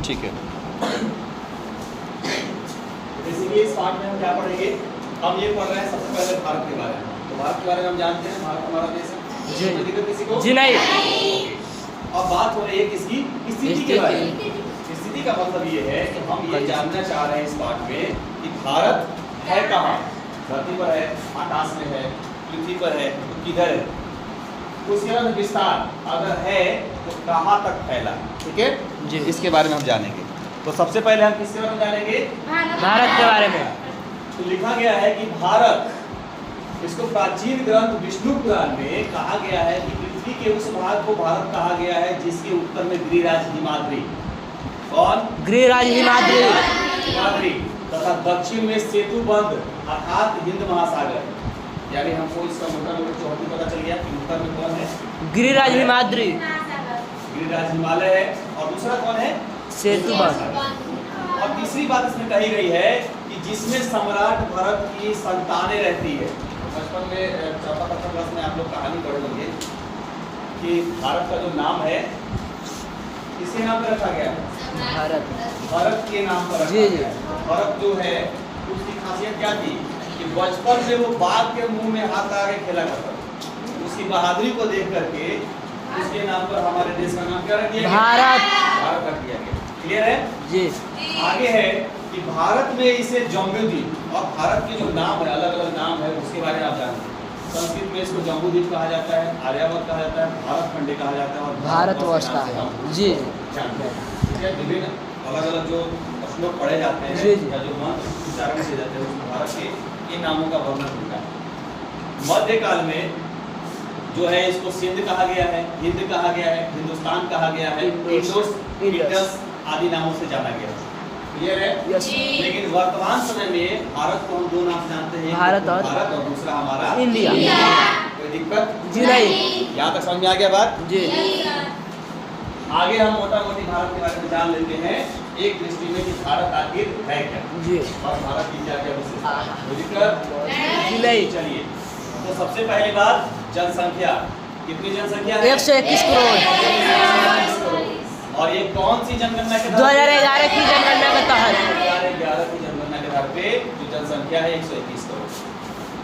ठीक है। इसीलिए इस पार्ट में हम क्या पढ़ेंगे, हम ये पढ़ रहे हैं सबसे पहले भारत के बारे में। तो भारत के बारे में हम जानते हैं, भारत हमारा देश है। जी। कोई दिक्कत किसी को? जी नहीं। अब बात हो रही है किसकी? स्थिति के बारे में। स्थिति का मतलब ये है कि हम ये जानना चाह रहे हैं इस पार्ट में कि भारत है कहाँ? धरती पर है, आकाश में है, पृथ्वी पर है, तो किधर है? उसके बाद विस्तार अगर है तो कहाँ तक फैला, ठीक है जी। इसके बारे में हम जानेंगे। तो सबसे पहले हम किसके बारे में जानेंगे? भारत के बारे में। तो लिखा गया है कि भारत, इसको प्राचीन ग्रंथ विष्णु पुराण में कहा गया है कि पृथ्वी के उस भाग को भारत कहा गया है जिसके उत्तर में गिरिराज हिमाद्री। कौन? गिरिराज हिमाद्री। हिमाद्री तथा दक्षिण में सेतुबंध अर्थात हिंद महासागर। यानी हमको इसका मोटा मोटा चौहदी पता चल गया कि उत्तर में कौन है? गिरिराज हिमाद्री। गिरिराज हिमालय है। और दूसरा कौन है? सेतुबंध। और तीसरी बात इसमें कही गई है कि जिसमें सम्राट भरत की संतानें रहती है। बचपन में चौथा पांचवा क्लास में आप लोग कहानी पढ़े होंगे कि भारत का जो नाम है किसके नाम पर रखा गया? भारत। भरत के नाम पर रखा जी, जी। गया। भरत जो है उसकी खासियत क्या थी कि बचपन में वो बाघ के मुंह में हाथ लगा के खेला करता था। उसकी बहादुरी को देख करके उसके नाम पर हमारे देश का नाम क्या रख दिया गया? भारत। भारत रख दिया गया। क्लियर है? जी। आगे है कि भारत में इसे जम्बूद्वीप, और भारत के जो नाम है अलग अलग नाम है उसके बारे में आप जानते हैं। संस्कृत में इसको जम्बूद्वीप कहा जाता है, आर्यावर्त कहा जाता है, भारत खंडे कहा जाता है और भारतवर्ष का है। जी। जानते हैं। ये विभिन्न अलग अलग जो श्लोक पढ़े जाते हैं जी, जी। या जो मंत्र उच्चारण किए जाते हैं उसमें भारत के इन नामों का वर्णन होता है। मध्यकाल में जो है इसको सिंध कहा गया है, हिंद कहा गया है, हिंदुस्तान कहा गया है, इंडस आदि नामों से जाना गया है। क्लियर है? यस। लेकिन वर्तमान समय में भारत को हम दो नाम से जानते हैं, भारत और दूसरा हमारा इंडिया। कोई दिक्कत? जी नहीं। यहाँ तक समझ में आ गया बात? जी। आगे हम मोटा मोटी भारत के बारे में जान लेते हैं एक दृष्टि में कि भारत आखिर है क्या जी। और भारत की क्या क्या विशेषता है। कोई दिक्कत? जी नहीं। चलिए, तो सबसे पहली बात जनसंख्या। कितनी जनसंख्या है? 121 करोड़। 121 करोड़। और ये कौन सी जनगणना के 2011 की जनगणना के तहत 2011 की जनगणना के आधार पे जो जनसंख्या है 121 करोड़।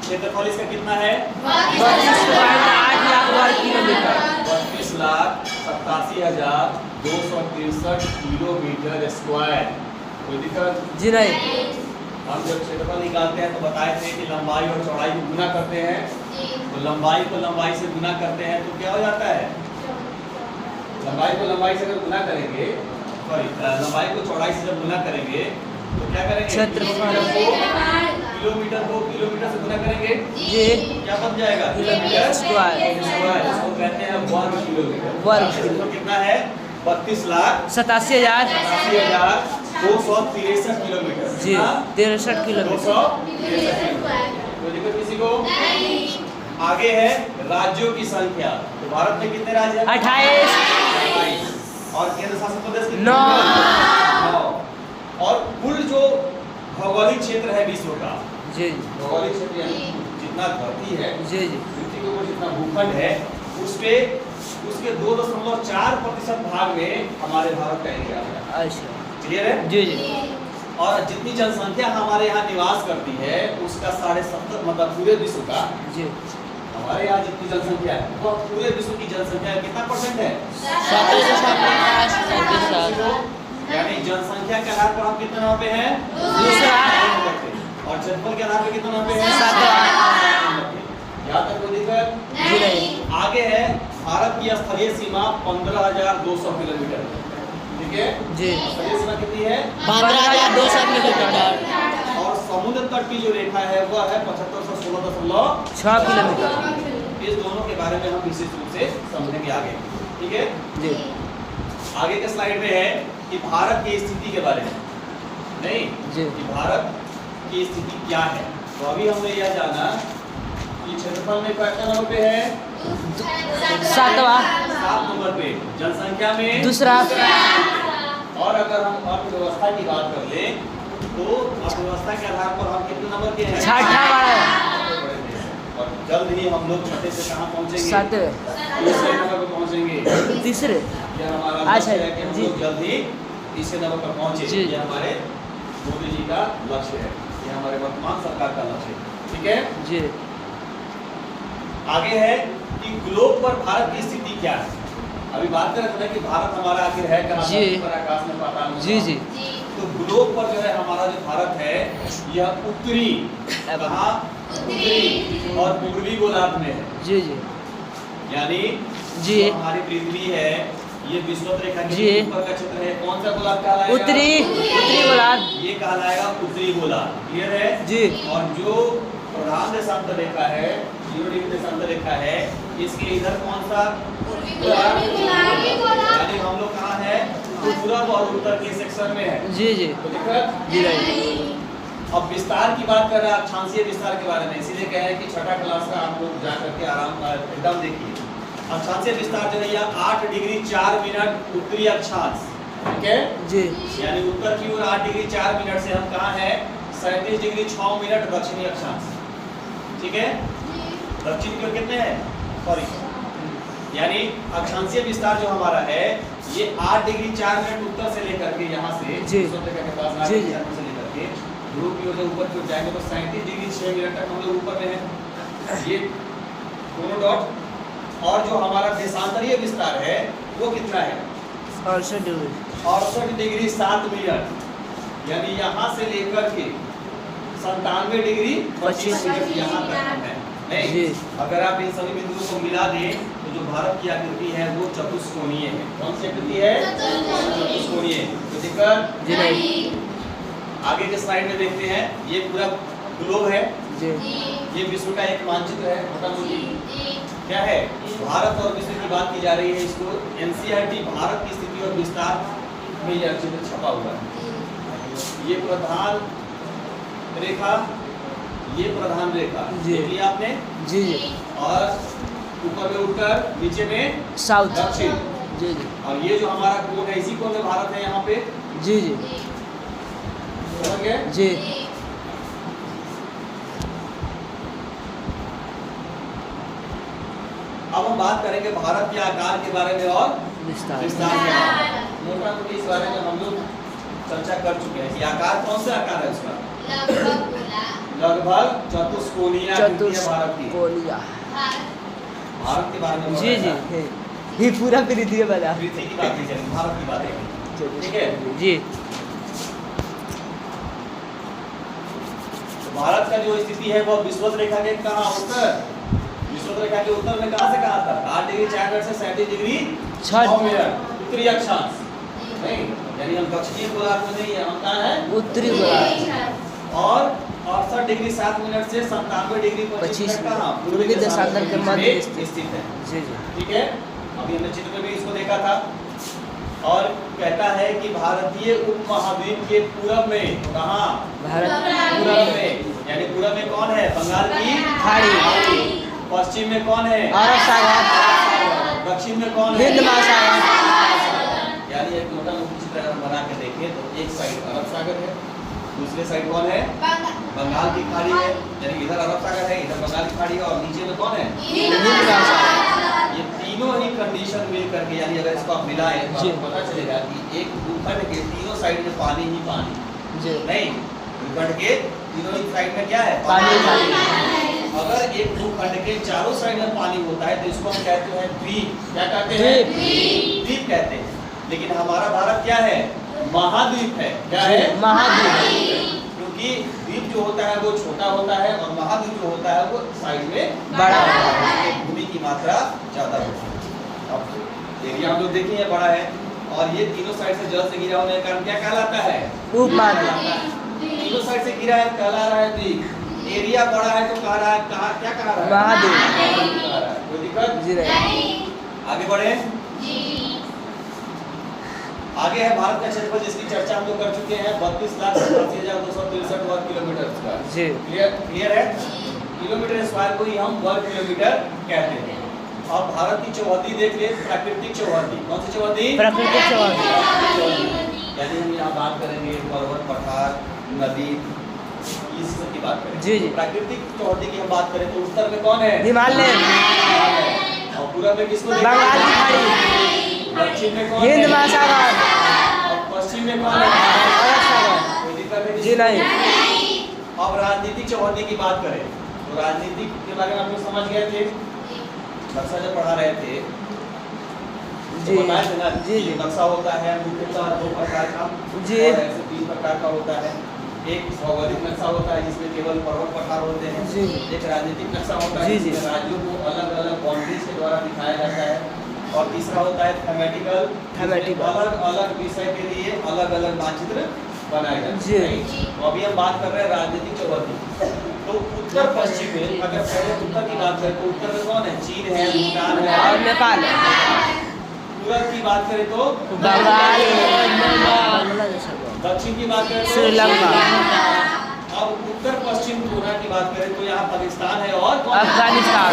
क्षेत्रफल इसका कितना है? 32.8 लाख वर्ग किलोमीटर। 32,87,263 kilometre square. कोई दिक्कत? जी नहीं। हम जब क्षेत्रफल निकालते हैं तो बताए थे कि लंबाई और चौड़ाई को गुना करते हैं। तो लंबाई को लंबाई से गुना करते हैं तो क्या हो जाता है? लंबाई को लंबाई से अगर गुना करेंगे, सॉरी लंबाई को चौड़ाई से जब गुना करेंगे तो क्या करेंगे? किलोमीटर को किलोमीटर से गुना करेंगे। जी। क्या बन जाएगा? Kilometre square. इसको कहते हैं वर्ग किलोमीटर। वर्ग किलोमीटर कितना है? 87,000। 82,263 किलोमीटर। जी। 63 किलोमीटर। 263 किलोमीटर। कोई दिक्कत किसी को? आगे है राज्यों की संख्या। तो भारत में कितने राज्य हैं? 28। और केंद्र शासित प्रदेश कितने? 9। और कुल जो भौगोलिक क्षेत्र है विश्व का, जी। भौगोलिक क्षेत्र यानी जितना धरती है, जी। जी। पृथ्वी के ऊपर जितना भूखंड है उस पे उसके 2.4% भाग में हमारे भारत का एरिया है। अच्छा। क्लियर है? जी। जी। और जितनी जनसंख्या हमारे यहाँ निवास करती है उसका 70.5 मतलब पूरे विश्व का, जी। हमारे यहाँ जितनी जनसंख्या है वह पूरे विश्व की जनसंख्या कितना परसेंट है? 7.5। यानी जनसंख्या के आधार पर हम कितने नंबर पे हैं? दूसरा। और क्षेत्रफल के आधार पर कितने नंबर पे हैं? 7। यहाँ तक कोई दिक्कत? जी नहीं। आगे है भारत की स्थलीय सीमा 15,200 किलोमीटर। ठीक है? जी। स्थलीय सीमा कितनी है? 15,200 किलोमीटर। और समुद्र तट की जो रेखा है वह है 7516.6 किलोमीटर। इस दोनों के बारे में हम विशेष रूप से समझेंगे आगे। ठीक है? जी। आगे के स्लाइड में है कि भारत की स्थिति के बारे में, नहीं जी। कि भारत की स्थिति क्या है। तो अभी हमने यह जाना कि क्षेत्रफल में कितने नंबर पे है? 7वां। 7 नंबर पे। जनसंख्या में दूसरा। और अगर हम अर्थव्यवस्था की बात कर लें तो अर्थव्यवस्था के आधार पर हम कितने नंबर के हैं? 6वां। और जल्द ही हम लोग छठे से कहाँ पहुँचेंगे? 7वें। तीसरे नंबर पे पहुँचेंगे। तीसरे। यह हमारा लक्ष्य है कि हम जी। लोग जल्द ही तीसरे नंबर पर पहुंचे, जी। ये हमारे मोदी जी का लक्ष्य है, ये हमारे वर्तमान सरकार का लक्ष्य है। ठीक है, जी आगे है कि ग्लोब पर भारत की स्थिति क्या है। अभी बात कर रहे थे ना कि भारत हमारा आखिर है कहाँ, जी। धरती पर, आकाश में, पाताल में। जी जी तो ग्लोब पर जो है हमारा जो भारत है यह उत्तरी, कहाँ, उत्तरी और पूर्वी गोलार्ध में है। जी जी यानी जी। जो हमारी पृथ्वी है ये विषुवत रेखा के जी। ऊपर का क्षेत्र है। कौन सा गोलार्ध कहलाएगा? उत्तरी गोलार्ध। ये कहलाएगा उत्तरी गोलार्ध। क्लियर है जी। और जो प्रधान देशांतर रेखा है, 0 डिग्री देशांतर रेखा है, इसके इधर कौन सा गोलार्ध? यानी हम लोग कहाँ है? पूरब और उत्तर के सेक्शन में है। जी जी तो दिक्कत जी नहीं। अब विस्तार की बात कर रहे हैं, अक्षांशीय विस्तार के बारे में, इसीलिए कहे हैं कि छठा क्लास का आप लोग जा करके आराम एकदम देखिए। अक्षांशीय विस्तार जो है यह 8 डिग्री 4 मिनट उत्तरी अक्षांश, ठीक है, जी यानी उत्तर की ओर 8 डिग्री 4 मिनट से हम कहाँ है? 37 डिग्री 6 मिनट दक्षिणी अक्षांश। ठीक है, दक्षिण की ओर कितने हैं? सॉरी, यानी अक्षांशीय विस्तार जो हमारा है ये 8 डिग्री 4 मिनट उत्तर से लेकर के यहाँ से जी। विषुवत रेखा के पास 8 जी, डिग्री जी। 4 मिनट से लेकर के ध्रुव की ओर जब ऊपर की ओर जाएंगे तो 37 डिग्री 6 मिनट तक हम लोग ऊपर में है, ये दोनों डॉट। और जो हमारा देशांतरीय विस्तार है वो कितना है? 68 डिग्री 7 मिनट, यानी यहाँ से लेकर के 97 डिग्री 25 मिनट यहाँ तक हम है। नहीं, जी। अगर आप इन सभी बिंदुओं को मिला दें तो जो भारत की आकृति है वो चतुष्कोणीय है। कौन सी आकृति है? चतुष्कोणीय। तो दिक्कत जी नहीं। आगे के स्लाइड में देखते हैं, ये पूरा ग्लोब है, जी ये विश्व का एक मानचित्र है मोटा मोटी। क्या है? भारत और विश्व की बात की जा रही है। इसको एनसीईआरटी भारत की स्थिति और विस्तार में यह चित्र छपा हुआ है। ये प्रधान रेखा, ये प्रधान रेखा जी। देख लिया आपने, जी जी और ऊपर में उत्तर, नीचे में साउथ। दक्षिण। जी जी और ये जो हमारा कोण है इसी कोण में भारत है यहाँ पे, जी जी समझ गए? जी अब हम बात करेंगे भारत के आकार के बारे में और विस्तार। विस्तार के बारे में। मोटा मोटी इस बारे में हम लोग चर्चा कर चुके हैं कि आकार कौन सा आकार है उसका? लगभग चतुष्कोणीय आकृति है भारत की। कोलिया। भारत के बारे में जी जी ये पूरा पृथ्वी बना। पृथ्वी की बात नहीं चली, भारत की बात है। ठीक है, जी तो भारत का जो स्थिति है वो विषुवत रेखा के कहाँ? उत्तर। विषुवत रेखा के उत्तर में कहाँ से कहाँ तक? 8 डिग्री 4 मिनट से 37 डिग्री 6 मिनट उत्तरी अक्षांश। नहीं, यानी हम दक्षिणी गोलार्ध में नहीं है, हम कहाँ है? उत्तरी गोलार्ध। और 68 डिग्री 7 मिनट से 97 डिग्री 25 मिनट कहाँ? पूर्वी देशांतर के मध्य में स्थित है। जी जी ठीक है, अभी हमने चित्र में भी इसको देखा था। और कहता है कि भारतीय उपमहाद्वीप के पूरब में, कहाँ? भारत पूरब में, यानी पूरब में कौन है? बंगाल की खाड़ी। पश्चिम में कौन है? अरब सागर। दक्षिण में कौन है? हिंद महासागर। यानी एक मोटा मोटी चित्र अगर बना के देखें तो एक साइड अरब सागर है, दूसरे साइड कौन है? बंगाल की खाड़ी है, यानी इधर अरब सागर है, इधर बंगाल की खाड़ी है, और नीचे में कौन है? हिंद महासागर। ये तीनों ही कंडीशन मिल करके, यानी अगर इसको आप मिलाएं तो जी। आपको पता चलेगा कि एक भूखंड के तीनों साइड में पानी ही पानी। जी नहीं, भूखंड के तीनों ही साइड में क्या है? पानी। अगर एक भूखंड के चारों साइड में पानी होता है तो इसको हम कहते हैं द्वीप। क्या कहते हैं? द्वीप कहते हैं। लेकिन हमारा भारत क्या है? महाद्वीप है। क्या है? महाद्वीप। क्योंकि द्वीप जो होता है वो छोटा होता है और महाद्वीप जो होता है वो साइड में बड़ा होता है। उसमें भूमि की मात्रा ज्यादा होती है। अब एरिया हम लोग देखें ये बड़ा है, और ये तीनों साइड से जल से घिरा होने के कारण क्या कहलाता है? उपमहाद्वीप। तीनों साइड से घिरा है, कहला रहा है द्वीप। एरिया बड़ा है तो कह रहा है, कहा क्या कह रहा है? महाद्वीप। कह रहा है। कोई दिक्कत? जी नहीं। आगे बढ़े। आगे है भारत का क्षेत्रफल, जिसकी चर्चा हम लोग कर चुके हैं, 32,87,263 वर्ग किलोमीटर का। जी क्लियर है? किलोमीटर स्क्वायर को ही हम वर्ग किलोमीटर कहते हैं। और भारत की चौहद्दी देख ले, प्राकृतिक चौहद्दी। कौन सी चौहद्दी? प्राकृतिक चौहद्दी। यानी हम यहाँ बात करेंगे पर्वत, पठार, नदी, इस सब की बात करें। जी जी। प्राकृतिक चौहद्दी की हम बात करें तो उत्तर में कौन है? हिमालय। और पूरब में किसको? बंगाल की खाड़ी। दक्षिण में कौन है? हिंद महासागर। और पश्चिम पश्चिम में कौन है? अरब सागर। कोई दिक्कत है? जी नहीं। अब राजनीतिक चौहद्दी की बात करें तो राजनीतिक के बारे में आप लोग समझ गए थे, नक्शा जब पढ़ा रहे थे जी तो बताए थे ना जी जी नक्शा होता है मुख्यतः 2 प्रकार का जी। और ऐसे 3 प्रकार का होता है। एक भौगोलिक नक्शा होता है जिसमें केवल पर्वत पठार होते हैं। जी। एक राजनीतिक नक्शा होता है जी, जी। जिसमें राज्यों को अलग अलग बाउंड्रीज के द्वारा दिखाया जाता है। और तीसरा होता है थेमेटिकल, थेमेटिकल। अलग अलग विषय के लिए अलग अलग मानचित्र बनाए जाते जी। हैं। तो अभी हम बात कर रहे हैं राजनीतिक चौहद्दी। तो उत्तर पश्चिम में अगर पहले उत्तर की बात करें तो उत्तर में कौन है? चीन है, भूटान है और नेपाल। पूरब की बात करें तो बंगाल, बांग्लादेश। दक्षिण की बात करें तो श्रीलंका। अब उत्तर पश्चिम कोना की बात करें तो यहाँ पाकिस्तान है और कौन है? अफगानिस्तान।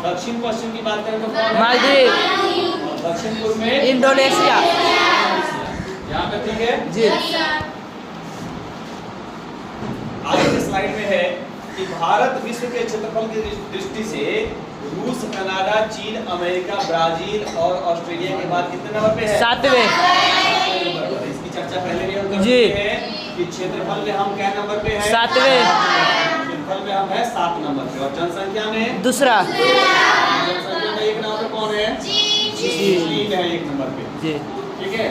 दक्षिण पश्चिम की बात करें तो कौन है? मालदीव। और दक्षिण पूर्व में इंडोनेशिया। यहाँ पे ठीक है। जी। आगे के स्लाइड में है कि भारत विश्व के क्षेत्रफल की दृष्टि से रूस, कनाडा, चीन, अमेरिका, ब्राजील और ऑस्ट्रेलिया के बाद कितने नंबर पे है? 7वें। इसकी चर्चा पहले भी हम कर जी। चुके हैं कि क्षेत्रफल में हम क्या नंबर पे हैं? 7वें। क्षेत्रफल में हम है 7 नंबर पे और जनसंख्या में दूसरा। जनसंख्या में 1 नंबर पे कौन है? चीन है 1 नंबर पे। जी। ठीक है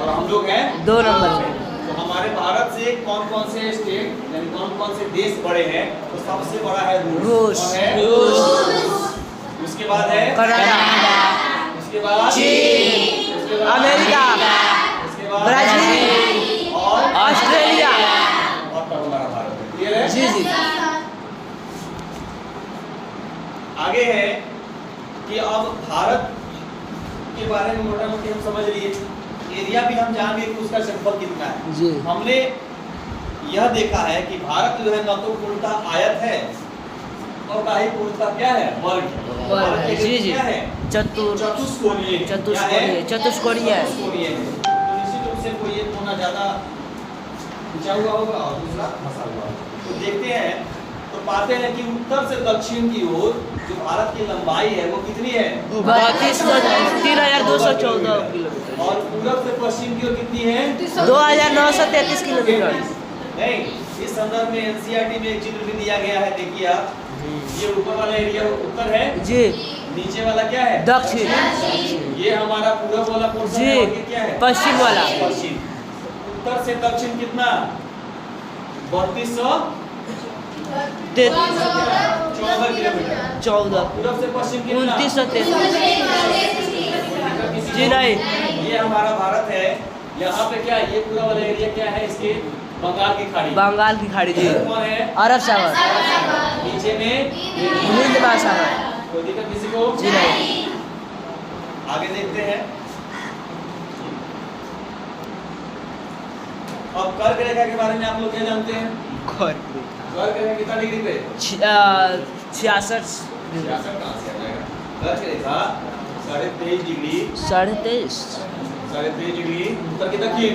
और हम लोग हैं 2 नंबर पे। तो हमारे भारत से कौन कौन से स्टेट यानी कौन कौन से देश बड़े हैं? तो सबसे बड़ा है रूस। रूस। कौन है? उसके बाद है कनाडा। उसके बाद चीन। उसके बाद अमेरिका। उसके बाद ब्राजील। और ऑस्ट्रेलिया। और तब हमारा भारत है। क्लियर है? जी जी। आगे है कि अब भारत के बारे में मोटा मोटी हम समझ लिए, एरिया भी हम जान गए कि उसका क्षेत्रफल कितना है। जी। हमने यह देखा है कि भारत जो है न तो पूर्णतः आयत है और ना ही पूर्णतः क्या है? वर्ग है। वर्ग भारत है। के जी, लिए जी। क्या है? चतुष्कोणीय है। क्या है? चतुष्कोणीय है। चतुष्कोणीय है। तो निश्चित रूप से कोई एक कोना ज्यादा ऊंचा हुआ होगा और दूसरा फंसा हुआ होगा। तो देखते हैं तो पाते हैं कि उत्तर से दक्षिण की ओर जो भारत की लंबाई है वो कितनी है? 3214 किलोमीटर। और पूरब से पश्चिम की ओर कितनी है? 2933 किलोमीटर। नहीं, इस संदर्भ में एनसीईआरटी में एक चित्र भी दिया गया है। देखिए आप, ये ऊपर वाला एरिया उत्तर है, जी। नीचे वाला क्या है? दक्षिण। ये हमारा पूरब वाला पोर्शन है और ये क्या है? पश्चिम वाला। पश्चिम। उत्तर से दक्षिण कितना? 3214 किलोमीटर। 14। पूरब से पश्चिम कितना? 2933। जी नहीं। ये हमारा भारत है। यहाँ पे क्या है? ये पूरा वाला एरिया क्या है? इसके बंगाल की खाड़ी। बंगाल की खाड़ी। जी। कौन है? अरब सागर। नीचे में हिंद महासागर। कोई दिक्कत किसी को? जी नहीं। आगे देखते हैं। अब कर्क रेखा के बारे में आप लोग क्या जानते हैं? कर्क रेखा कितना डिग्री पे? 66। 66 कहाँ से आ जाएगा? कर्क रेखा 23.5 डिग्री। 23.5। 23.5 डिग्री उत्तर की दक्षिण।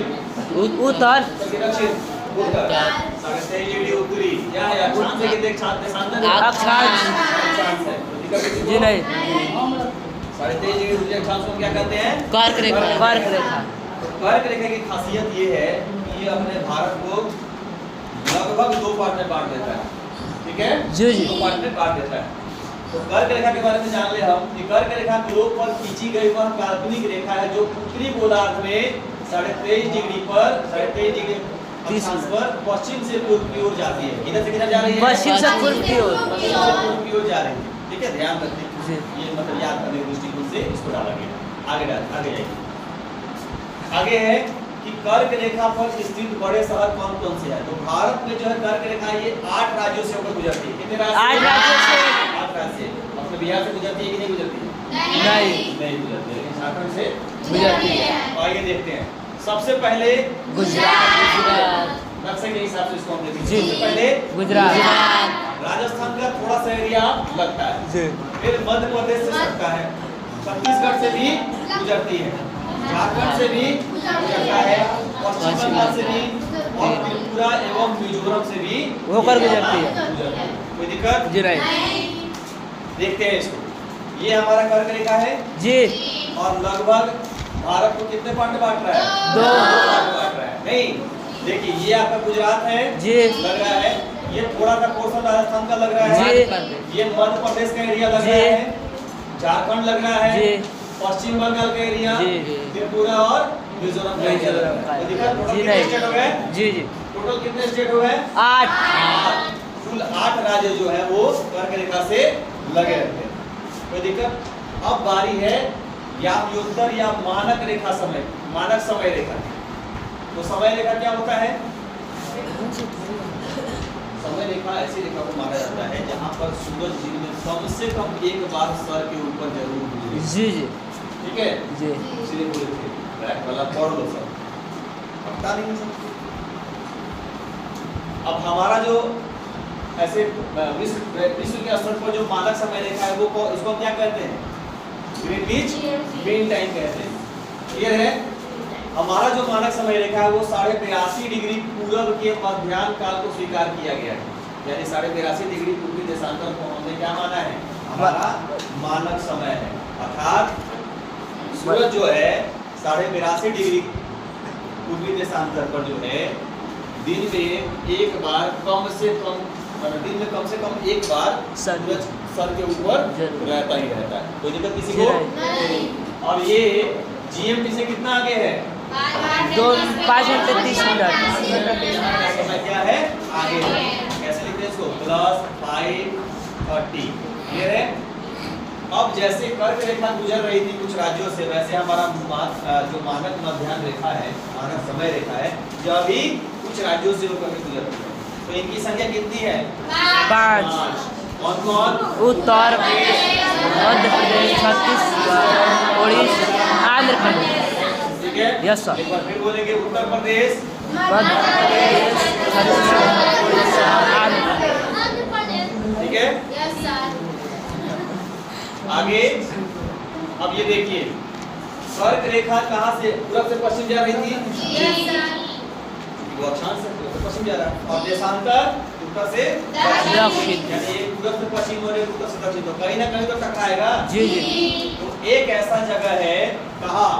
उत्तर। उत्तर की दक्षिण। उत्तर 23.5 डिग्री उत्तरी। क्या है? अक्षांश से कितने देशांतर? अक्षांश। अक्षांश है। कोई दिक्कत किसी को? जी नहीं। 23.5 डिग्री उत्तरी अक्षांश को क्या कहते हैं? कर्क रेखा। कर्क रेखा। कर्क रेखा की खासियत ये है कि ये अपने भारत को लगभग 2 पार्ट में बांट देता है। ठीक है? जी जी। 2 पार्ट में बांट देता है। तो कर्क रेखा के बारे में जान ले हम कि कर्क रेखा ध्रुव पर खींची गई वह काल्पनिक रेखा है जो उत्तरी गोलार्ध में 23.5 डिग्री पर 23.5 डिग्री अक्षांश पर पश्चिम से पूर्व की ओर जाती है। इधर से किधर जा रही है? पश्चिम से पूर्व की ओर। पश्चिम से पूर्व की ओर जा रही है। ठीक है, ध्यान रखिए। जी। ये मतलब याद करने के दृष्टिकोण से इसको डाला गया। आगे जाइए। आगे है कि कर्क रेखा पर स्थित बड़े शहर कौन कौन से हैं? तो भारत में जो है कर्क रेखा ये 8 राज्यों से होकर गुजरती है। कितने राज्य? 8 राज्यों से। 8 राज्य से। अपने बिहार से गुजरती है कि नहीं गुजरती है? नहीं गुजरती है। झारखंड से गुजरती है। आइए देखते हैं। सबसे पहले गुजरात। नक्शे के हिसाब से इसको हम देखेंगे। जी। सबसे पहले गुजरात। राजस्थान का थोड़ा सा एरिया लगता है। जी। फिर मध्य प्रदेश से सकता है, छत्तीसगढ़ से भी गुजरती है, झारखंड से भी गुजरता है, पश्चिम बंगाल से भी और त्रिपुरा एवं मिजोरम से भी होकर गुजरती है। कोई दिक्कत? जी नहीं। देखते हैं इसको। ये हमारा कर्क रेखा है जी। और लगभग भारत को कितने पार्ट में बांट रहा है? 2 पार्ट में बांट रहा है। नहीं, देखिए ये आपका गुजरात है जी। लग रहा है, ये थोड़ा सा पोर्शन राजस्थान का लग रहा है, जी। ये मध्य प्रदेश का एरिया लग रहा है, झारखंड लग रहा है, जी। पश्चिम बंगाल का एरिया, जी। त्रिपुरा और मिजोरम का एरिया लग रहा है। तो देखा टोटल जी कितने नहीं। स्टेट हो गए? जी जी टोटल कितने स्टेट हो गए? 8 कुल 8 राज्य जो है वो कर्क रेखा से लगे रहते हैं। कोई दिक्कत? अब बारी है यामयोत्तर या मानक रेखा समय, मानक समय रेखा। तो समय रेखा क्या होता है? समय रेखा ऐसी रेखा को माना जाता है जहां पर सूरज दिन में कम से कम एक बार सर के ऊपर जरूर गुजरे। जी जी ठीक है? जी इसलिए बोले थे ब्लैक वाला पढ़ लो सब, पता नहीं है सबको। अब हमारा जो ऐसे विश्व के स्तर पर जो मानक समय रेखा है वो इसको क्या कहते हैं? ग्रीनविच मीन टाइम कहते हैं। क्लियर है? हमारा जो मानक समय रेखा है वो 82.5 डिग्री पूर्व के मध्याह्न काल को स्वीकार किया गया है। यानी 82.5 डिग्री पूर्वी देशांतर को हमने क्या माना है? हमारा मानक समय है। अर्थात सूरज जो है 82.5 डिग्री पूर्वी देशांतर पर जो है दिन में एक बार कम से कम, दिन में कम से कम एक बार सूरज सर के ऊपर रहता ही रहता है। कोई दिक्कत किसी को? नहीं। और ये जीएमटी से कितना आगे है? 5:30 समय क्या है? आगे है। कैसे लिखते हैं इसको? +5:30। क्लियर है? अब जैसे कर्क रेखा गुजर रही थी कुछ राज्यों से, वैसे हमारा जो मानक मध्याह्न रेखा है, मानक समय रेखा है, जो अभी कुछ राज्यों से होकर गुजरती है। तो इनकी संख्या कितनी है? 5 कौन कौन? उत्तर प्रदेश, मध्य प्रदेश, छत्तीसगढ़, उड़ीसा, आंध्र प्रदेश। ठीक है? Yes sir. एक बार फिर बोलेंगे उत्तर प्रदेश, मध्य प्रदेश, छत्तीसगढ़, उड़ीसा, आंध्र प्रदेश। ठीक है? आगे अब ये देखिए, कर्क रेखा कहाँ से पूरब से पश्चिम जा रही थी? वो अक्षांश से पूरब से पश्चिम जा रहा है, और देशांतर उत्तर से दक्षिण। यानी एक पूरब से पश्चिम और एक उत्तर से दक्षिण, तो कहीं ना कहीं तो टकराएगा। जी जी। तो एक ऐसा जगह है, कहाँ?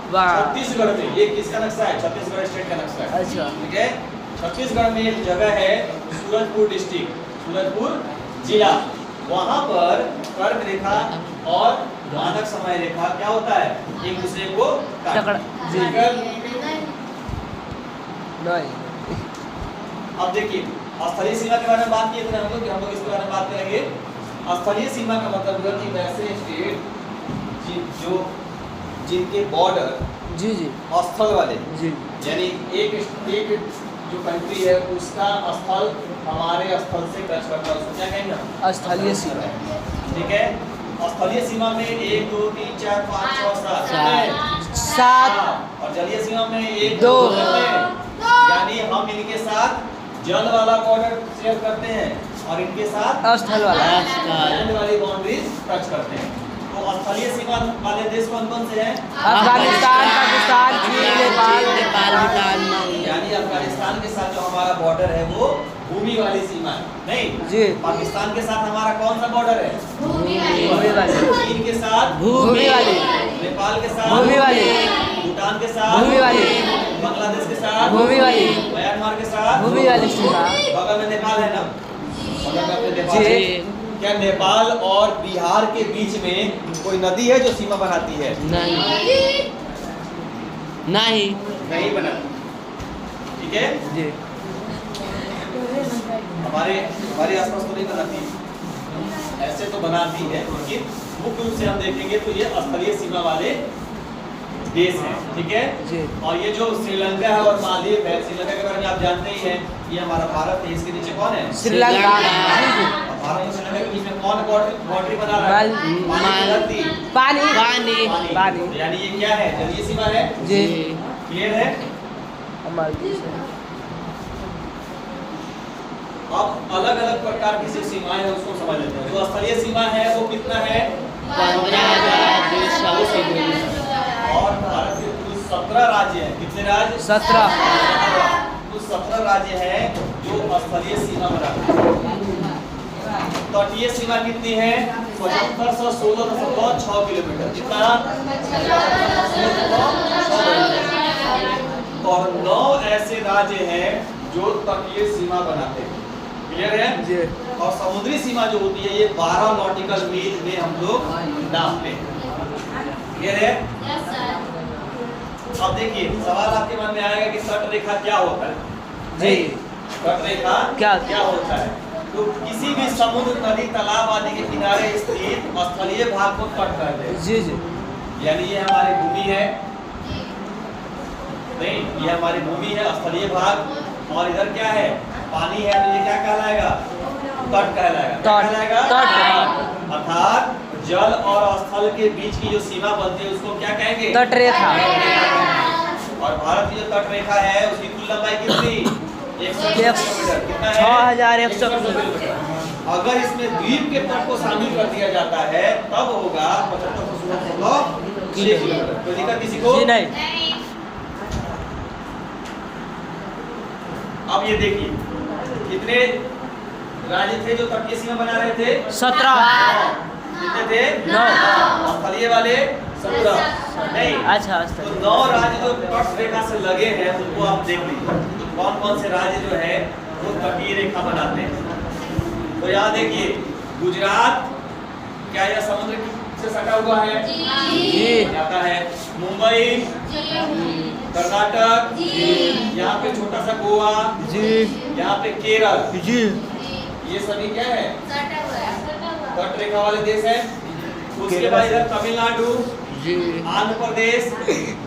छत्तीसगढ़ में। ये किसका नक्शा है? छत्तीसगढ़ स्टेट का नक्शा है। अच्छा। ठीक है? छत्तीसगढ़ में एक जगह है सूरजपुर डिस्ट्रिक्ट, सूरजपुर जिला। वहां पर कर्क रेखा और मानक समय रेखा क्या होता है? एक दूसरे को टकरा। जी। नहीं। अब देखिए, स्थलीय सीमा के बारे में बात किए थे हम लोग इसके बारे में बात करेंगे। स्थलीय सीमा का मतलब है कि वैसे स्टेट जो जिनके बॉर्डर जी जी स्थल वाले, जी, यानी एक जो कंट्री है उसका स्थल हमारे स्थल से टच करता है, उसको क्या कहेंगे? स्थलीय सीमा। ठीक है? स्थलीय सीमा में 1 2 3 4 5 6 7 7 और जलीय सीमा में 1 2 यानी हम इनके साथ जल वाला बॉर्डर शेयर करते हैं और इनके साथ स्थल वाला। लैंड वाली बाउंड्रीज टच करते हैं। तो स्थलीय सीमा वाले देश कौन कौन से हैं? अफगानिस्तान, पाकिस्तान, चीन, नेपाल, भूटान। यानी अफगानिस्तान के साथ जो हमारा बॉर्डर है वो भूमि वाली सीमा है। नहीं जी। पाकिस्तान के साथ हमारा कौन सा बॉर्डर है? भूमि वाली। चीन के साथ भूमि वाली। नेपाल के साथ भूमि वाली। भूटान के साथ भूमि वाली। बांग्लादेश के साथ भूमि वाली। म्यांमार के साथ भूमि वाली सीमा। बगल में नेपाल है ना? बगल में अपने नेपाल जी। है। क्या नेपाल और बिहार के बीच में कोई नदी है जो सीमा बनाती है? नहीं नहीं नहीं बनाती। ठीक है? जी। हमारे आसपास तो नहीं बनाती, ऐसे तो बनाती है, लेकिन मुख्य रूप से हम देखेंगे तो ये स्थलीय सीमा वाले देश हैं। ठीक है? जी। और ये जो श्रीलंका है और मालदीव है, श्रीलंका के बारे में आप जानते ही हैं, ये हमारा भारत है। इसके नीचे कौन है? श्रीलंका। भारत और श्रीलंका के बीच में कौन बाउंड्री बना रहा है? पानी। पानी। यानी ये क्या है? जलीय सीमा है। जी। क्लियर है? अब अलग अलग प्रकार की जो सीमाएं हैं उसको समझ लेते हैं। जो स्थलीय सीमा है वो कितना है? 15,200 और भारत के कुल 17 राज्य हैं। कितने राज्य? 17। कुल 17 राज्य हैं जो स्थलीय सीमा बनाते हैं। तटीय सीमा कितनी है? 7516.6 किलोमीटर। कितना? और 9 ऐसे राज्य हैं जो तटीय सीमा बनाते हैं। क्लियर है जी। और समुद्री सीमा जो होती है ये 12 नॉटिकल मील में हम लोग नापते हैं। क्लियर है? Yes sir. अब देखिए सवाल आपके मन में आएगा कि तट रेखा क्या होता है? जी। तट रेखा क्या होता है? तो किसी भी समुद्र, नदी, तालाब आदि के किनारे स्थित स्थलीय भाग को तट कहते हैं। जी जी। यानी ये हमारी भूमि है, नहीं ये हमारी भूमि है स्थलीय भाग, और इधर क्या है? पानी है, तो ये क्या कहलाएगा? तट कहलाएगा। क्या कहलाएगा? तट। अर्थात जल और स्थल के बीच की जो सीमा बनती है उसको क्या कहेंगे? तट रेखा। और भारत की जो तट रेखा है उसकी कुल लंबाई कितनी? 100 किलोमीटर। कितना है? 6100 किलोमीटर। अगर इसमें द्वीप के तट को शामिल कर दिया जाता है तब होगा 75 किलोमीटर। कोई दिक्कत किसी को? जी नहीं। नहीं। अब ये देखिए कितने राज्य थे जो तटीय सीमा बना रहे थे? 17। कितने थे? 9। स्थलीय वाले 17। नहीं, अच्छा तो 9 राज्य जो तट रेखा से लगे हैं उनको आप देख लीजिए कौन कौन से राज्य जो है वो तटीय रेखा बनाते हैं। तो यहाँ देखिए गुजरात क्या यह समुद्र से सटा हुआ है? जी। जाता है। मुंबई, कर्नाटक, यहाँ पे छोटा सा गोवा, जी। यहाँ पे केरल, जी। ये सभी क्या है? सटा हुआ है, सटा हुआ है। तट रेखा वाले देश है। उसके बाद इधर तमिलनाडु, जी। आंध्र प्रदेश,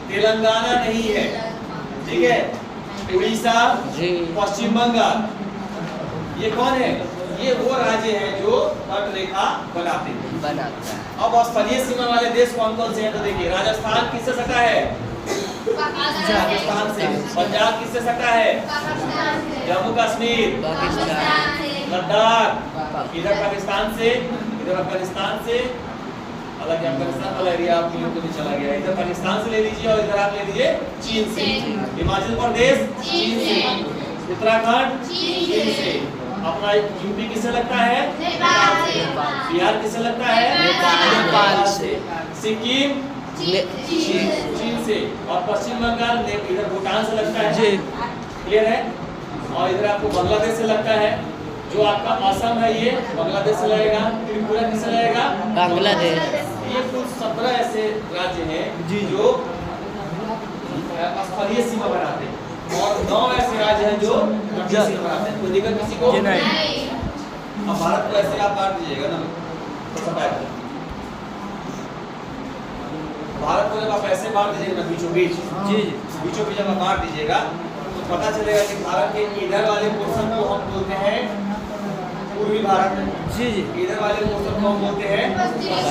तेलंगाना नहीं है, ठीक है, उड़ीसा, जी। पश्चिम बंगाल, ये कौन है? ये वो राज्य है जो तट रेखा बनाते हैं। बनाता है। अब स्थलीय सीमा वाले देश कौन कौन से हैं? तो देखिए राजस्थान किससे सटा है? राजस्थान से। पंजाब किससे सटा है? जम्मू कश्मीर, लद्दाख, इधर पाकिस्तान से, इधर अफगानिस्तान से, हालांकि अफगानिस्तान वाला एरिया आप लोगों को भी चला गया। इधर पाकिस्तान से ले लीजिए और इधर आप ले लीजिए चीन से। हिमाचल प्रदेश चीन से, उत्तराखंड चीन से, अपना यूपी किससे लगता है? बिहार किससे लगता है? नेपाल से। सिक्किम चीन से, और पश्चिम बंगाल इधर भूटान से लगता है। जी। क्लियर है? और इधर आपको बांग्लादेश से लगता है। जो आपका असम है ये बांग्लादेश से लगेगा। त्रिपुरा किससे लगेगा? बांग्लादेश। ये कुल 17 ऐसे राज्य हैं जी। जो स्थलीय सीमा बनाते हैं और 9 ऐसे राज्य हैं जो तटीय सीमा बनाते हैं। कोई दिक्कत किसी को? जी नहीं। अब भारत को ऐसे आप बांट दीजिएगा ना, तो सब आएगा। भारत को जब आप ऐसे बांट दीजिएगा ना बीचों बीच, जी। बीचों बीच जब आप बांट दीजिएगा तो पता चलेगा कि भारत के इधर वाले पोर्शन को हम बोलते हैं पूर्वी भारत। जी जी। इधर वाले पोर्शन को हम बोलते हैं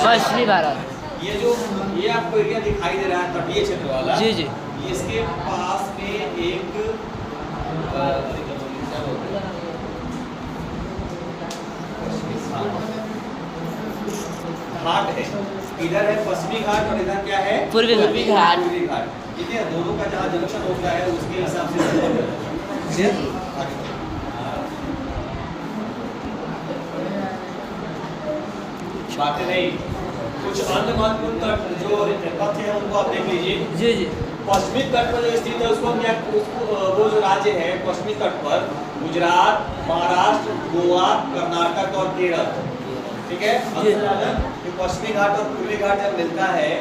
पश्चिमी भारत। ये आपको एरिया दिखाई दे रहा है तटीय क्षेत्र वाला। जी जी। इसके पास में एक घाट है। इधर है पश्चिमी घाट और इधर क्या है? पूर्वी घाट। पूर्वी घाट। ठीक है, दोनों का जहाँ जंक्शन होता है उसके हिसाब से बातें नहीं। कुछ अन्य महत्वपूर्ण तट जो तथ्य है उनको आप देख लीजिए। जी जी। पश्चिमी तट पर जो स्थित है उसको हम क्या, वो जो राज्य है पश्चिमी तट पर गुजरात, महाराष्ट्र, गोवा, कर्नाटक और केरल। ठीक है, तो पश्चिमी घाट और पूर्वी घाट जब मिलता है,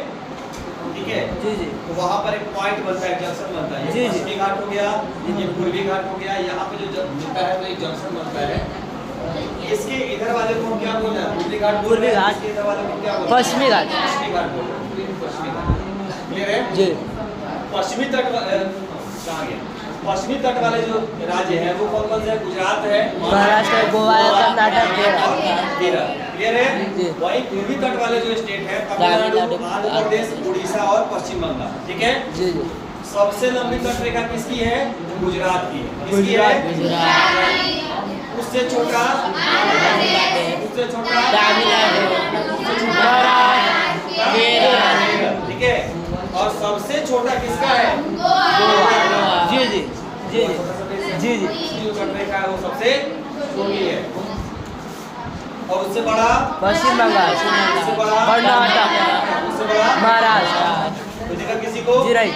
ठीक है, जी जी, तो वहाँ पर एक पॉइंट बनता है, जंक्शन बनता है। जी ये जी। पश्चिमी घाट हो गया, ये पूर्वी घाट हो गया। यहाँ पे जो मिलता है तो एक जंक्शन बनता है। इसके इधर वाले को हम क्या बोलते हैं? पूर्वी घाट। पूर्वी घाट। इसके इधर वाले को क्या बोलते हैं? पश्चिमी घाट। पश्चिमी घाट बोलते हैं। पश्चिमी घाट। क्लियर है? जी। पश्चिमी तट कहाँ गया? पश्चिमी तट वाले जो राज्य है वो कौन कौन से हैं? गुजरात है, महाराष्ट्र, गोवा, कर्नाटक, केरल। क्लियर है? जी। वही पूर्वी तट वाले जो स्टेट है तमिलनाडु, आंध्र प्रदेश, उड़ीसा और पश्चिम बंगाल। ठीक है, जी जी। सबसे लंबी तट रेखा किसकी है? गुजरात की। किसकी है? गुजरात। उससे छोटा, उससे छोटा तमिलनाडु, उससे छोटा महाराष्ट्र, केरल। ठीक है, और सबसे छोटा किसका है? गोवा। जी जी जी जी जी। जो तट रेखा है वो सबसे छोटी है। और उससे बड़ा पश्चिम बंगाल, उससे बड़ा कर्नाटक, उससे बड़ा महाराष्ट्र। कोई दिक्कत किसी को? जी नहीं।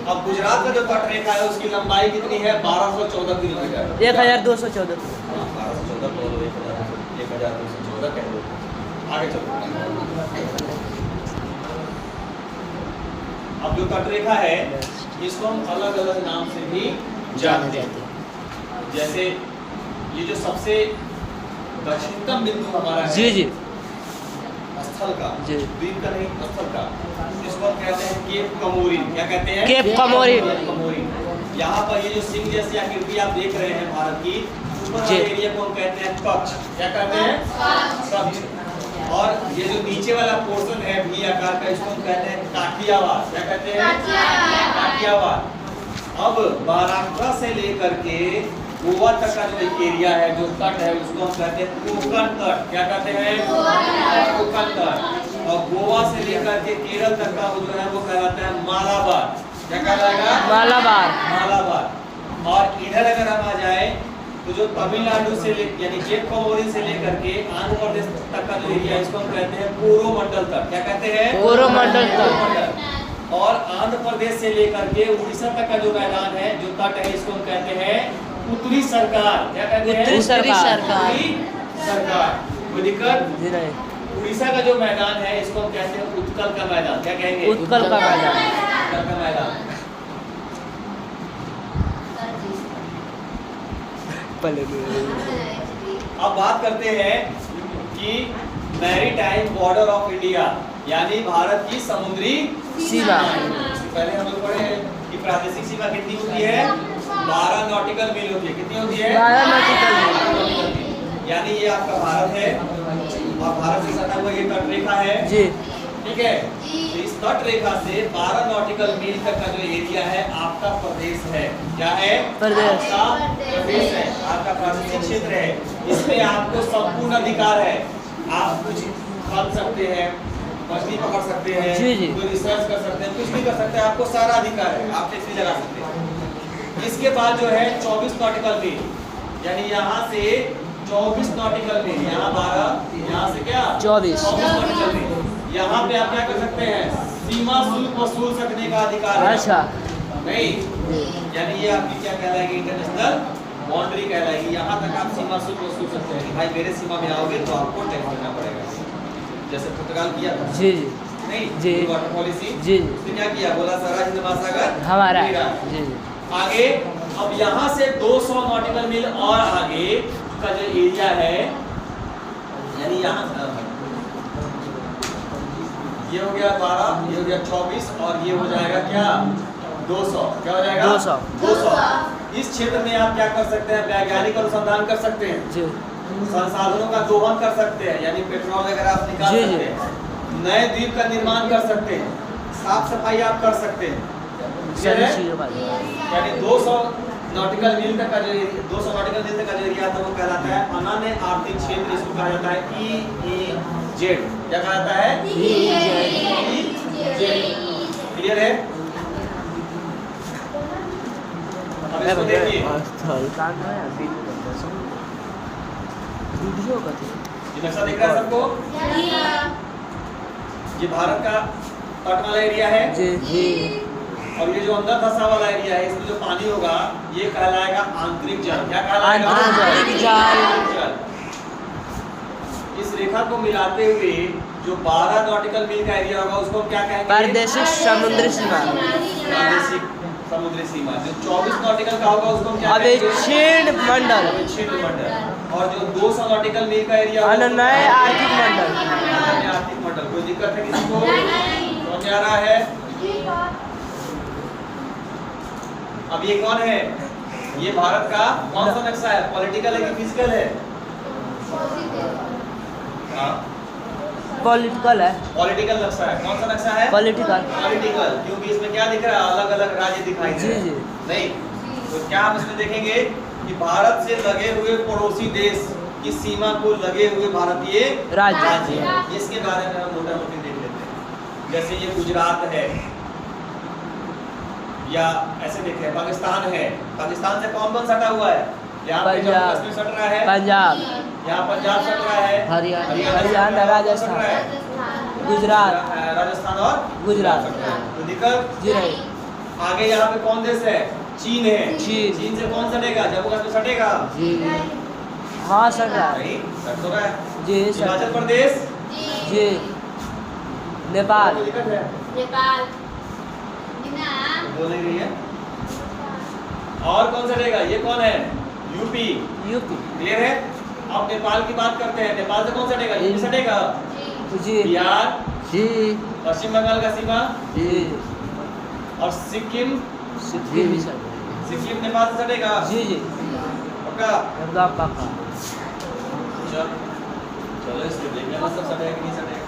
अब अब गुजरात का जो तट रेखा है उसकी लंबाई कितनी है? 1214 किलोमीटर। 1214। 1214 बोलो, 1214 कह दो। आगे चलो। अब जो तट रेखा है इसको हम अलग अलग नाम से भी जानते हैं। जैसे ये जो सबसे दक्षिणतम बिंदु हमारा है जी जी स्थल का, जी। द्वीप का नहीं, स्थल का, इसको हम कहते हैं केप कमोरिन। क्या कहते हैं? केप कमोरिन। केप कमोरिन। यहाँ पर ये जो सिंह जैसी आकृति आप देख रहे हैं भारत की, ऊपर जी। वाले एरिया को हम कहते हैं कच्छ। क्या कहते हैं? कच्छ। और ये जो नीचे वाला पोर्शन है भी आकार का, इसको हम कहते हैं काठियावाड़। क्या कहते हैं? काठियावाड़। अब महाराष्ट्र से लेकर के गोवा तक का जो एक एरिया है, जो तट है, उसको हम कहते हैं कोंकण तट। क्या कहते हैं? कोंकण तट। और गोवा से लेकर के केरल तक का वो जो है वो कहलाता है मालाबार। क्या कहलाएगा? मालाबार। मालाबार। और इधर अगर हम आ जाए तो जो तमिलनाडु से यानी केप कमोरिन से लेकर के आंध्र प्रदेश तक का जो एरिया है, इसको हम कहते हैं कोरोमंडल तट। क्या कहते हैं? कोरोमंडल तट। कोरोमंडल। और आंध्र प्रदेश से लेकर के उड़ीसा तक का जो मैदान है, जो तट है, इसको हम कहते हैं उत्तरी सरकार। क्या कहते हैं? उत्तरी सरकार। उत्तरी सरकार। कोई दिक्कत? जी नहीं। उड़ीसा का जो मैदान है इसको हम कहते हैं उत्कल का मैदान। क्या कहेंगे? उत्कल का मैदान। उत्कल का मैदान। अब बात करते हैं कि मैरीटाइम बॉर्डर ऑफ इंडिया, यानी भारत की समुद्री सीमा। पहले हम लोग पढ़े हैं कि प्रादेशिक सीमा कितनी होती है? 12 नॉटिकल मील होती है। कितनी होती है? 12 नॉटिकल मील। 12 नॉटिकल मील। यानी ये आपका भारत है और भारत से सटा हुआ ये तट रेखा है। जी। ठीक है। तो इस तट रेखा से 12 नॉटिकल मील तक का जो एरिया है आपका प्रदेश है। क्या है? प्रदेश। आपका प्रदेश है, आपका प्रादेशिक क्षेत्र है। इसमें आपको संपूर्ण अधिकार है। आप कुछ खन सकते हैं, मछली पकड़ सकते हैं, जी जी। कोई रिसर्च कर सकते हैं, कुछ भी कर सकते हैं। आपको सारा अधिकार है, आप टैक्स भी लगा सकते हैं। इसके बाद जो है 24 नॉटिकल मील, यानी यहाँ से 24 नॉटिकल मील, यहाँ 12, यहाँ से क्या 24 नॉटिकल मील। यहाँ पे आप क्या कर सकते हैं? सीमा शुल्क वसूल सकने का अधिकार है। अच्छा। नहीं, यानी ये आपकी क्या कहलाएगी? इंटरनेशनल बाउंड्री कहलाएगी। यहाँ तक आप सीमा शुल्क वसूल सकते हैं कि भाई मेरे सीमा में आओगे तो आपको टैक्स देना पड़ेगा, जैसे पुर्तगाल किया था। जी जी नहीं जी। वाटर पॉलिसी जी। उसने क्या किया? बोला सारा हिंद महासागर हमारा है। मेरा। जी जी। आगे अब यहाँ से 200 नॉटिकल मील और आगे का जो एरिया है, यानी यहाँ ये हो गया 12, ये हो गया 24 और ये हो जाएगा क्या 200। क्या हो जाएगा? 200। इस क्षेत्र में आप क्या कर सकते हैं? वैज्ञानिक अनुसंधान कर सकते हैं, जी। संसाधनों का दोहन कर सकते हैं, यानी पेट्रोल वगैरह आप निकाल जी, सकते हैं, नए द्वीप का निर्माण कर सकते हैं, साफ सफाई आप कर सकते हैं। सभी चीजों का। यानी 200 नॉटिकल मील तक का जो 200 नॉटिकल मील तक का जो एरिया था वो कहलाता है अनन्य आर्थिक क्षेत्र। इसको कहा जाता है EEZ। क्या कहा जाता है? EEZ। क्लियर है? अब इसको देखिए, वीडियो का ये नक्शा दिख रहा है सबको? ये भारत का तट वाला एरिया है। जी जी। और ये जो अंदर धंसा वाला एरिया है, इसमें जो पानी होगा ये कहलाएगा आंतरिक जल। क्या कहलाएगा? आंतरिक जल। जल। इस रेखा को मिलाते हुए जो 12 नॉटिकल मील का एरिया होगा उसको हम क्या कहेंगे? प्रादेशिक समुद्री सीमा। प्रादेशिक समुद्री सीमा। जो 24 नॉटिकल का होगा उसको हम क्या कहेंगे? अविच्छिन्न मंडल। अविच्छिन्न मंडल। और जो 200 नॉटिकल मील का एरिया होगा अनन्य आर्थिक मंडल। अनन्य आर्थिक मंडल। कोई दिक्कत है किसी को? समझ आ रहा है? अब ये कौन है? ये भारत का कौन सा नक्शा है? पॉलिटिकल है कि फिजिकल है? हाँ, पॉलिटिकल है। पॉलिटिकल नक्शा है। कौन सा नक्शा है? पॉलिटिकल। पॉलिटिकल, क्योंकि इसमें क्या दिख रहा है? अलग अलग राज्य दिखाई दे रहे हैं। जी जी। नहीं, तो क्या हम इसमें देखेंगे कि भारत से लगे हुए पड़ोसी देश की सीमा को लगे हुए भारतीय राज्य। इसके बारे में हम मोटा मोटी देख लेते हैं। जैसे ये गुजरात है, या ऐसे देखें पाकिस्तान है। पाकिस्तान से कौन कौन सटा हुआ है? यहाँ पे जम्मू कश्मीर सट रहा है, पंजाब, यहाँ पंजाब सट रहा है, हरियाणा, राजस्थान, सट रहा है, गुजरात, राजस्थान और गुजरात। सट रहा है। तो दिक्कत जी नहीं। आगे यहाँ पे कौन देश है? चीन है। चीन। चीन से कौन सटेगा? जम्मू कश्मीर सटेगा? जी हाँ सर रहा है नहीं, सट तो रहा है। जी सर हिमाचल प्रदेश? जी नेपाल कोई दिक्कत है? नेपाल बिना बोल नहीं रही है। और कौन सटेगा? ये कौन है? यूपी। यूपी क्लियर है? अब नेपाल की बात करते हैं। नेपाल से कौन सटेगा? यूपी सटेगा? जी बिहार, जी पश्चिम बंगाल का सीमा जी और सिक्किम। सिक्किम भी सर सिक्किम नेपाल से सटेगा? जी जी पक्का? एकदम पक्का चलो इसको देख लेना सब सटेगा कि नहीं सटेगा।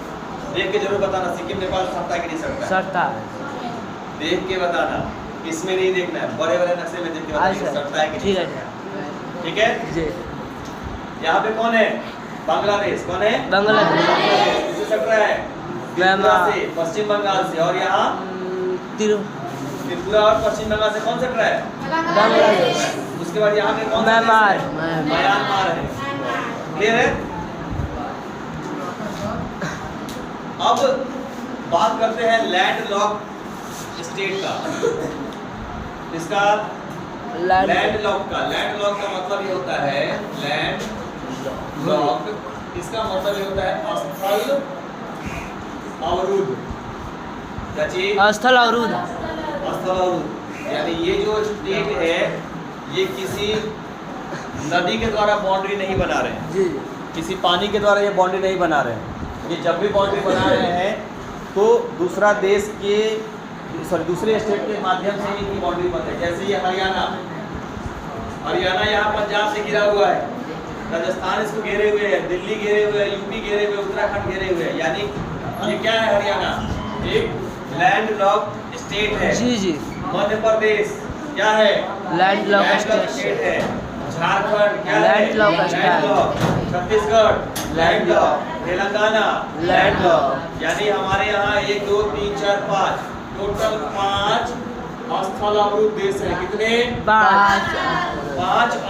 देख के जरूर बताना सिक्किम नेपाल सटता है कि नहीं सटता है। सरता देख के बताना, इसमें नहीं देखना है, बड़े बड़े नक्शे में देख के बताना कि सटता है कि नहीं ठीक है सटता है। ठीक है? जी यहाँ पे कौन है? बांग्लादेश। कौन है? बांग्लादेश किससे सट रहा है? त्रिपुरा से, पश्चिम बंगाल से। और यहाँ त्रिपुरा और पश्चिम बंगाल से कौन सट रहा है? बांग्लादेश उसके बाद यहाँ पे कौन सा देश म्यांमार है? म्यांमार है। क्लियर है? अब बात करते हैं लैंड लॉक स्टेट का। इसका लैंड लॉक का मतलब ये होता है लैंड लॉक, इसका मतलब ये होता है स्थल अवरुद्ध। क्या चीज? स्थल अवरुद्ध स्थल अवरुद्ध यानी ये जो स्टेट है ये किसी नदी के द्वारा बाउंड्री नहीं बना रहे हैं, जी किसी पानी के द्वारा ये बाउंड्री नहीं बना रहे हैं। ये जब भी बाउंड्री बना रहे हैं तो दूसरा देश के दूसरे स्टेट के माध्यम से इनकी बाउंड्री बनती है। जैसे ये हरियाणा यहाँ पंजाब से घिरा हुआ है, राजस्थान इसको घेरे हुए है, दिल्ली घेरे हुए है, यूपी घेरे हुए, उत्तराखंड घेरे हुए है। यानी ये क्या है? हरियाणा एक लैंड लॉक स्टेट है। जी जी मध्य प्रदेश क्या है? लैंड लॉक स्टेट स्टेट है। झारखंड क्या है? Land lock state. Land lock. Chhattisgarh land lock. Telangana land lock. यानी हमारे यहाँ 1 2 3 4 5 टोटल 5 स्थल अवरुद्ध देश है। कितने? 5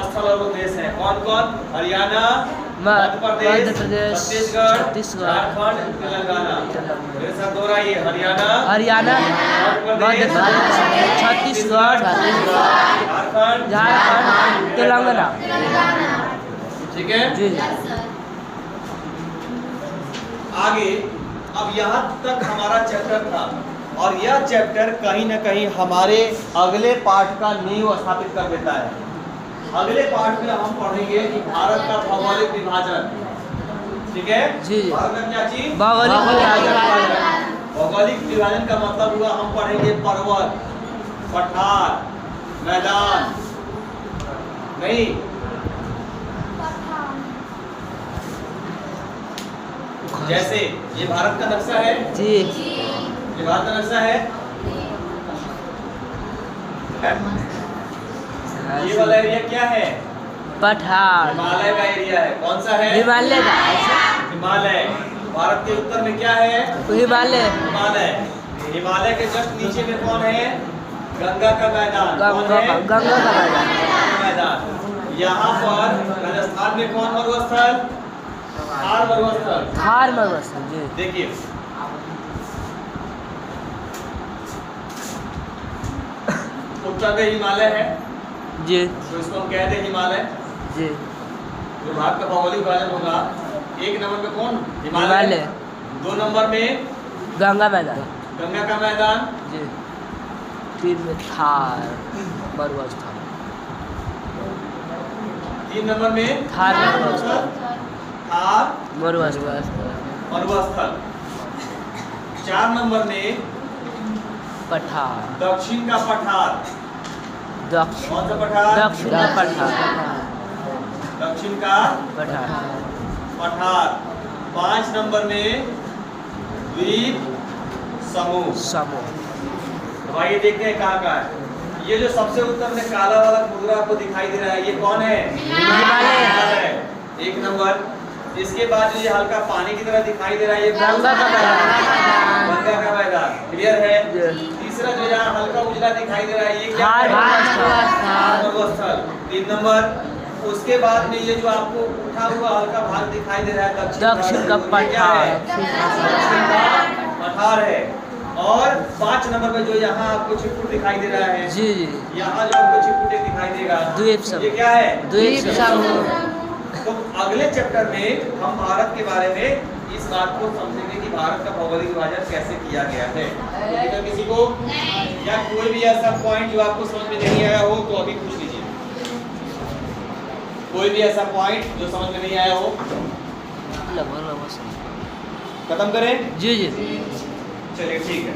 स्थल अवरुद्ध देश हैं। कौन कौन? हरियाणा, मध्य प्रदेश, छत्तीसगढ़, झारखंड, तेलंगाना। मेरे साथ दोहराइए। हरियाणा, मध्य प्रदेश छत्तीसगढ़ झारखंड तेलंगाना। ठीक है? जी आगे अब यहाँ तक हमारा चैप्टर था और यह चैप्टर कहीं ना कहीं हमारे अगले पार्ट का नींव स्थापित कर देता है। अगले पार्ट में हम पढ़ेंगे कि भारत का भौगोलिक विभाजन। ठीक है? जी भारत का क्या चीज? भौगोलिक विभाजन। भौगोलिक विभाजन का मतलब हुआ हम पढ़ेंगे पर्वत, पठार, मैदान। नहीं, जैसे ये भारत का नक्शा है। जी ये भारत का नक्शा है। ये वाला एरिया क्या है? पठार हिमालय का एरिया है। कौन सा है? हिमालय का हिमालय। भारत के उत्तर में क्या है? हिमालय हिमालय के जस्ट नीचे में कौन है? गंगा का मैदान। गंगा का मैदान। यहाँ पर राजस्थान में कौन मरुस्थल? थार मरुस्थल। जी देखिए उत्तर में हिमालय है जी तो इसको हम कहते हैं हिमालय। जी जो भारत का भौगोलिक विभाजन होगा 1 नंबर पे कौन? हिमालय। 2 नंबर में गंगा मैदान। गंगा का मैदान। जी 3 में थार मरुस्थल। 3 नंबर में थार मरुस्थल। थार मरुस्थल। 4 नंबर में पठार। दक्षिण का पठार। दक्षिण कौन सा पठार? दक्षिण का पठार। दक्षिण का पठार। 5 नंबर में द्वीप समूह। भाई देखते हैं कहाँ है। ये जो सबसे उत्तर में काला वाला खुदरा आपको दिखाई दे रहा है ये कौन है? हिमालय। 1 नंबर। इसके बाद जो ये हल्का पानी की तरह दिखाई दे रहा है ये गंगा का मैदान। गंगा का मैदान। क्लियर है? तीसरा जो यहाँ हल्का उजला दिखाई दे रहा है ये क्या है? मरुस्थल। 3 नंबर। उसके बाद में ये जो आपको उठा हुआ हल्का भाग दिखाई दे रहा है दक्षिण का पठार। पठार है। और 5 5 नंबर पे जो यहाँ आपको छिटपुट दिखाई दे रहा है, जी जी यहाँ जो आपको छिटपुट एक दिखाई देगा, द्वीप समूह। ये क्या है? द्वीप समूह। तो अगले चैप्टर में हम भारत के बारे में इस बात को समझेंगे कि भारत का भौगोलिक विभाजन कैसे किया गया है। तो अगर किसी को या कोई भी ऐसा पॉइंट जो आपको समझ में नहीं आया हो तो अभी पूछ लीजिए। कोई भी ऐसा पॉइंट जो समझ में नहीं आया हो, लगभग खत्म करें? जी जी चलिए ठीक है।